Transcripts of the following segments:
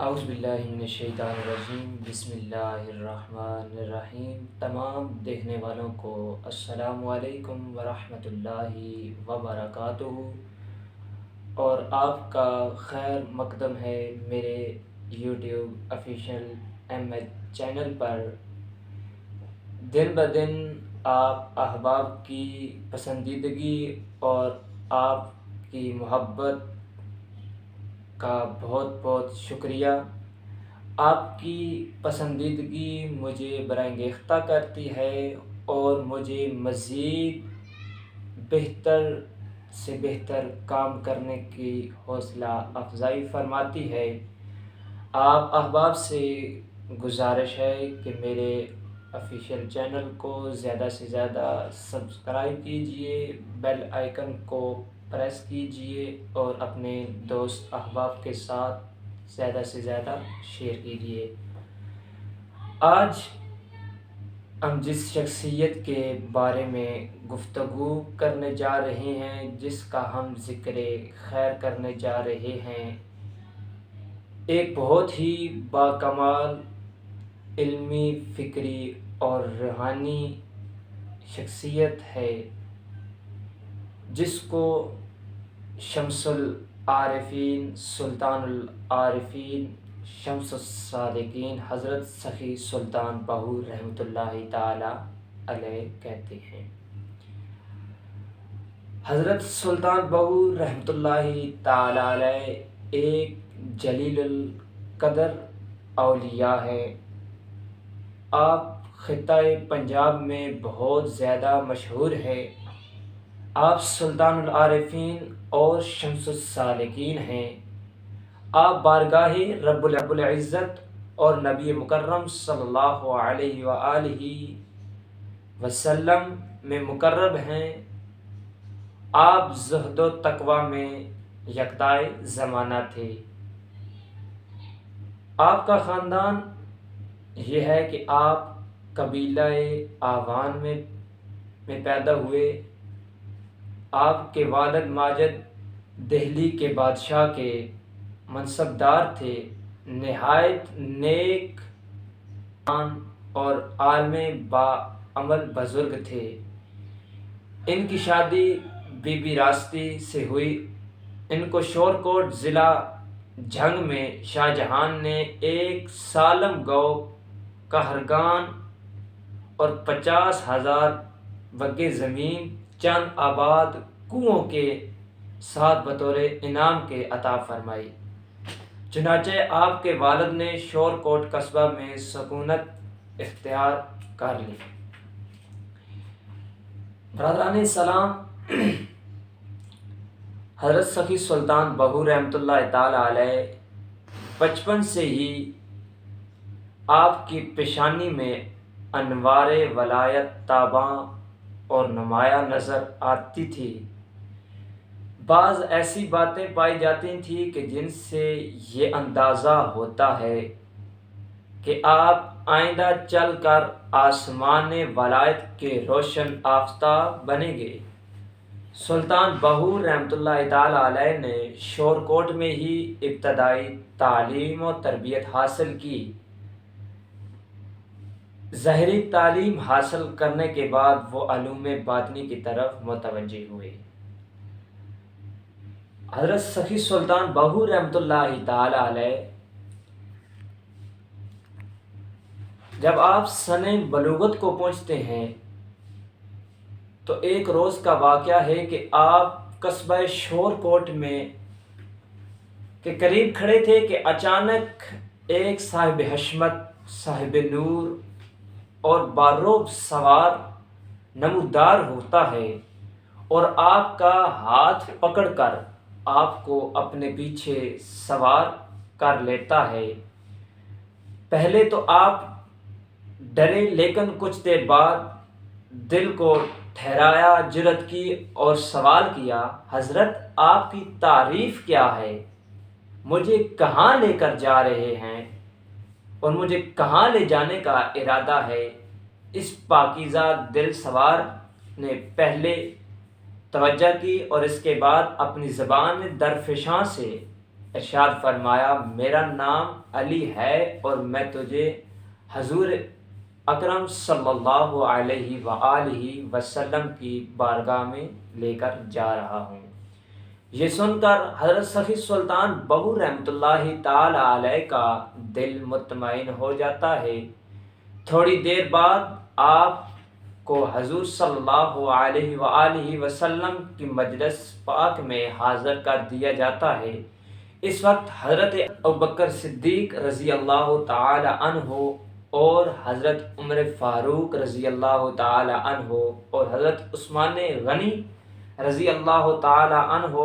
اعوذ باللہ من الشیطان الرجیم بسم اللہ الرحمن الرحیم۔ تمام دیکھنے والوں کو السلام علیکم ورحمۃ اللہ وبرکاتہ، اور آپ کا خیر مقدم ہے میرے یوٹیوب آفیشیل MH چینل پر۔ دن بدن آپ احباب کی پسندیدگی اور آپ کی محبت کا بہت بہت شکریہ۔ آپ کی پسندیدگی مجھے برانگیختہ کرتی ہے اور مجھے مزید بہتر سے بہتر کام کرنے کی حوصلہ افزائی فرماتی ہے۔ آپ احباب سے گزارش ہے کہ میرے آفیشیل چینل کو زیادہ سے زیادہ سبسکرائب کیجئے، بیل آئیکن کو پریس کیجئے اور اپنے دوست احباب کے ساتھ زیادہ سے زیادہ شیئر کیجئے۔ آج ہم جس شخصیت کے بارے میں گفتگو کرنے جا رہے ہیں، جس کا ہم ذکر خیر کرنے جا رہے ہیں، ایک بہت ہی باکمال علمی، فکری اور روحانی شخصیت ہے، جس کو شمس العارفین، سلطان العارفین، شمس الصادقین حضرت سخی سلطان بہو رحمۃ اللہ تعالی علیہ کہتے ہیں۔ حضرت سلطان بہو رحمۃ اللہ تعالی علیہ ایک جلیل القدر اولیاء ہے۔ آپ خطۂ پنجاب میں بہت زیادہ مشہور ہے۔ آپ سلطان العارفین اور شمس السالکین ہیں۔ آپ بارگاہ رب العزت اور نبی مکرم صلی اللہ علیہ وآلہ وسلم میں مقرب ہیں۔ آپ زہد و تقوی میں یکتائے زمانہ تھے۔ آپ کا خاندان یہ ہے کہ آپ قبیلہ آوان میں پیدا ہوئے۔ آپ کے والد ماجد دہلی کے بادشاہ کے منصبدار تھے، نہایت نیک اور عالم باعمل بزرگ تھے۔ ان کی شادی بی بی راستی سے ہوئی۔ ان کو شورکوٹ ضلع جھنگ میں شاہ جہان نے ایک سالم گو قہرگان اور 50,000 وگے زمین چند آباد کنوؤں کے ساتھ بطور انعام کے عطا فرمائی۔ چنانچہ آپ کے والد نے شورکوٹ قصبہ میں سکونت اختیار کر لی۔ برادران سلام، حضرت سخی سلطان بہو رحمۃ اللہ تعالی علیہ بچپن سے ہی آپ کی پیشانی میں انوار ولایت تاباں اور نمایاں نظر آتی تھی۔ بعض ایسی باتیں پائی جاتی تھیں کہ جن سے یہ اندازہ ہوتا ہے کہ آپ آئندہ چل کر آسمان ولایت کے روشن آفتاب بنیں گے۔ سلطان بہو رحمۃ اللہ تعالی علیہ نے شورکوٹ میں ہی ابتدائی تعلیم و تربیت حاصل کی۔ ظاہری تعلیم حاصل کرنے کے بعد وہ علوم باطنی کی طرف متوجہ ہوئے۔ حضرت سخی سلطان بہو رحمۃ اللہ تعالی علیہ جب آپ سن بلوغت کو پہنچتے ہیں تو ایک روز کا واقعہ ہے کہ آپ قصبہ شورکوٹ میں کے قریب کھڑے تھے کہ اچانک ایک صاحب حشمت، صاحب نور اور باروب سوار نمودار ہوتا ہے اور آپ کا ہاتھ پکڑ کر آپ کو اپنے پیچھے سوار کر لیتا ہے۔ پہلے تو آپ ڈرے، لیکن کچھ دیر بعد دل کو ٹھہرایا، جرأت کی اور سوال کیا، حضرت آپ کی تعریف کیا ہے؟ مجھے کہاں لے کر جا رہے ہیں اور مجھے کہاں لے جانے کا ارادہ ہے؟ اس پاکیزہ دل سوار نے پہلے توجہ کی اور اس کے بعد اپنی زبان درفشاں سے ارشاد فرمایا میرا نام علی ہے اور میں تجھے حضور اکرم صلی اللہ علیہ وآلہ وسلم کی بارگاہ میں لے کر جا رہا ہوں۔ یہ سن کر حضرت سخی سلطان بہو رحمۃ اللہ تعالی علیہ کا دل مطمئن ہو جاتا ہے۔ تھوڑی دیر بعد آپ کو حضور صلی اللہ علیہ وآلہ وسلم کی مجلس پاک میں حاضر کر دیا جاتا ہے۔ اس وقت حضرت ابوبکر صدیق رضی اللہ تعالی عنہ اور حضرت عمر فاروق رضی اللہ تعالی عنہ اور حضرت عثمان غنی رضی اللہ تعالی عنہ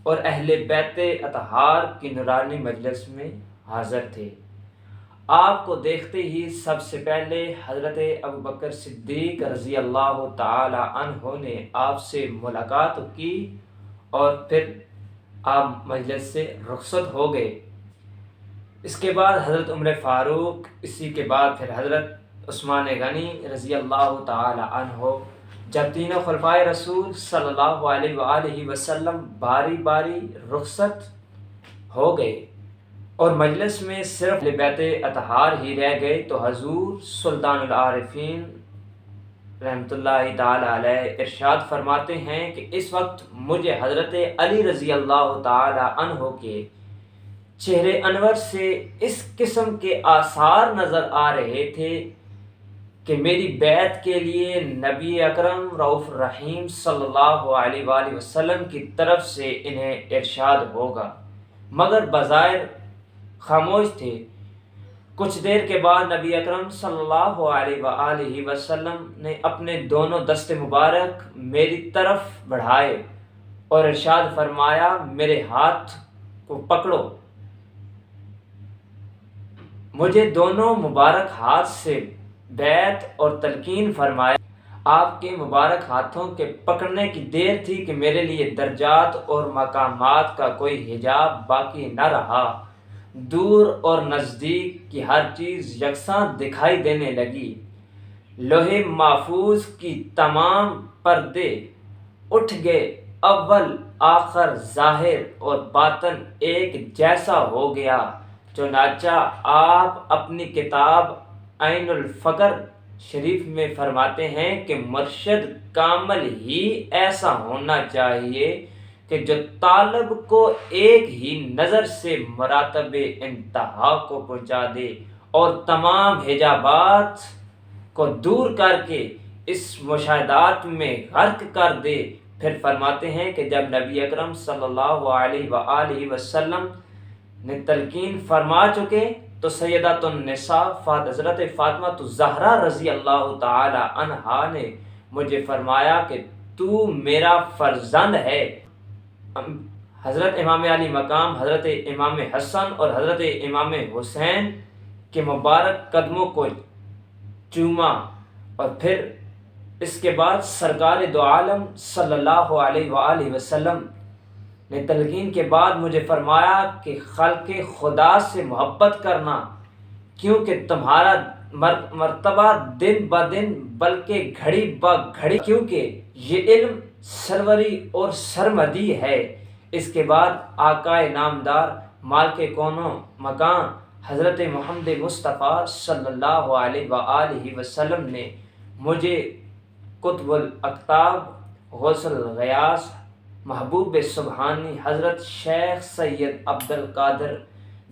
اور اہل بیت اطہار کی نورانی مجلس میں حاضر تھے۔ آپ کو دیکھتے ہی سب سے پہلے حضرت ابوبکر صدیق رضی اللہ تعالی عنہ نے آپ سے ملاقات کی اور پھر آپ مجلس سے رخصت ہو گئے۔ اس کے بعد حضرت عمر فاروق، اسی کے بعد پھر حضرت عثمان غنی رضی اللہ تعالی عنہ، جب تینوں خلفائے رسول صلی اللہ علیہ وآلہ وسلم باری باری رخصت ہو گئے اور مجلس میں صرف اہل بیت اطہار ہی رہ گئے تو حضور سلطان العارفین رحمۃ اللہ تعالی علیہ ارشاد فرماتے ہیں کہ اس وقت مجھے حضرت علی رضی اللہ تعالی عنہ کے چہرے انور سے اس قسم کے آثار نظر آ رہے تھے کہ میری بیعت کے لیے نبی اکرم رؤوف الرحیم صلی اللہ علیہ وآلہ وسلم کی طرف سے انہیں ارشاد ہوگا، مگر بظاہر خاموش تھے۔ کچھ دیر کے بعد نبی اکرم صلی اللہ علیہ وآلہ وسلم نے اپنے دونوں دست مبارک میری طرف بڑھائے اور ارشاد فرمایا میرے ہاتھ کو پکڑو۔ مجھے دونوں مبارک ہاتھ سے بیعت اور تلقین فرمایا۔ آپ کے مبارک ہاتھوں کے پکڑنے کی دیر تھی کہ میرے لیے درجات اور مقامات کا کوئی حجاب باقی نہ رہا۔ دور اور نزدیک کی ہر چیز یکساں دکھائی دینے لگی۔ لوح محفوظ کی تمام پردے اٹھ گئے، اول آخر ظاہر اور باطن ایک جیسا ہو گیا۔ چنانچہ آپ اپنی کتاب عین الفقر شریف میں فرماتے ہیں کہ مرشد کامل ہی ایسا ہونا چاہیے کہ جو طالب کو ایک ہی نظر سے مراتب انتہا کو پہنچا دے اور تمام حجابات کو دور کر کے اس مشاہدات میں غرق کر دے۔ پھر فرماتے ہیں کہ جب نبی اکرم صلی اللہ علیہ وآلہ وسلم نے تلقین فرما چکے تو سیدۃ النساء حضرت فاطمہ الزہرا رضی اللہ تعالی عنہا نے مجھے فرمایا کہ تو میرا فرزند ہے۔ حضرت امام علی مقام حضرت امام حسن اور حضرت امام حسین کے مبارک قدموں کو چوما اور پھر اس کے بعد سرکار دو عالم صلی اللہ علیہ وآلہ وسلم نے تلقین کے بعد مجھے فرمایا کہ خلق خدا سے محبت کرنا، کیونکہ تمہارا مرتبہ دن بدن بلکہ گھڑی بگھڑی، کیونکہ یہ علم سروری اور سرمدی ہے۔ اس کے بعد آقا نامدار مالک کونو مکان حضرت محمد مصطفیٰ صلی اللہ علیہ وآلہ وسلم نے مجھے قطب الاقطاب غوث الغیاث محبوب سبحانی حضرت شیخ سید عبد القادر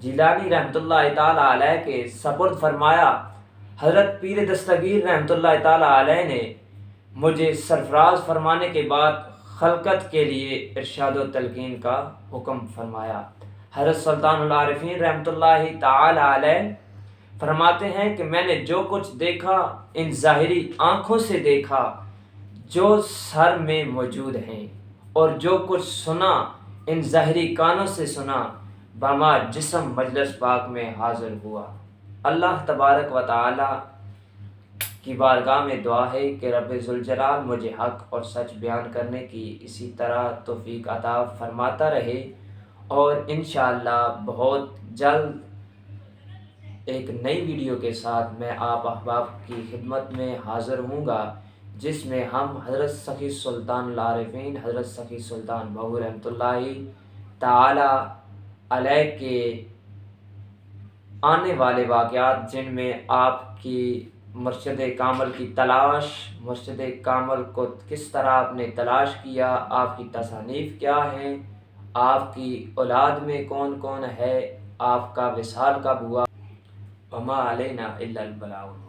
جیلانی رحمۃ اللہ تعالی علیہ کے سپرد فرمایا۔ حضرت پیر دستگیر رحمۃ اللہ تعالی علیہ نے مجھے سرفراز فرمانے کے بعد خلقت کے لیے ارشاد و تلقین کا حکم فرمایا۔ حضرت سلطان العارفین رحمۃ اللہ تعالی علیہ فرماتے ہیں کہ میں نے جو کچھ دیکھا ان ظاہری آنکھوں سے دیکھا جو سر میں موجود ہیں، اور جو کچھ سنا ان ظاہری کانوں سے سنا بما جسم مجلس پاک میں حاضر ہوا۔ اللہ تبارک و تعالی کی بارگاہ میں دعا ہے کہ رب ذوالجلال مجھے حق اور سچ بیان کرنے کی اسی طرح توفیق عطا فرماتا رہے، اور انشاءاللہ بہت جلد ایک نئی ویڈیو کے ساتھ میں آپ احباب کی خدمت میں حاضر ہوں گا، جس میں ہم حضرت سخی سلطان العارفین حضرت سخی سلطان بہو رحمۃ اللہ تعالی علیہ کے آنے والے واقعات، جن میں آپ کی مرشد کامل کی تلاش، مرشد کامل کو کس طرح آپ نے تلاش کیا، آپ کی تصانیف کیا ہیں، آپ کی اولاد میں کون کون ہے، آپ کا وصال کب ہوا، وما علینا الا البلاغ۔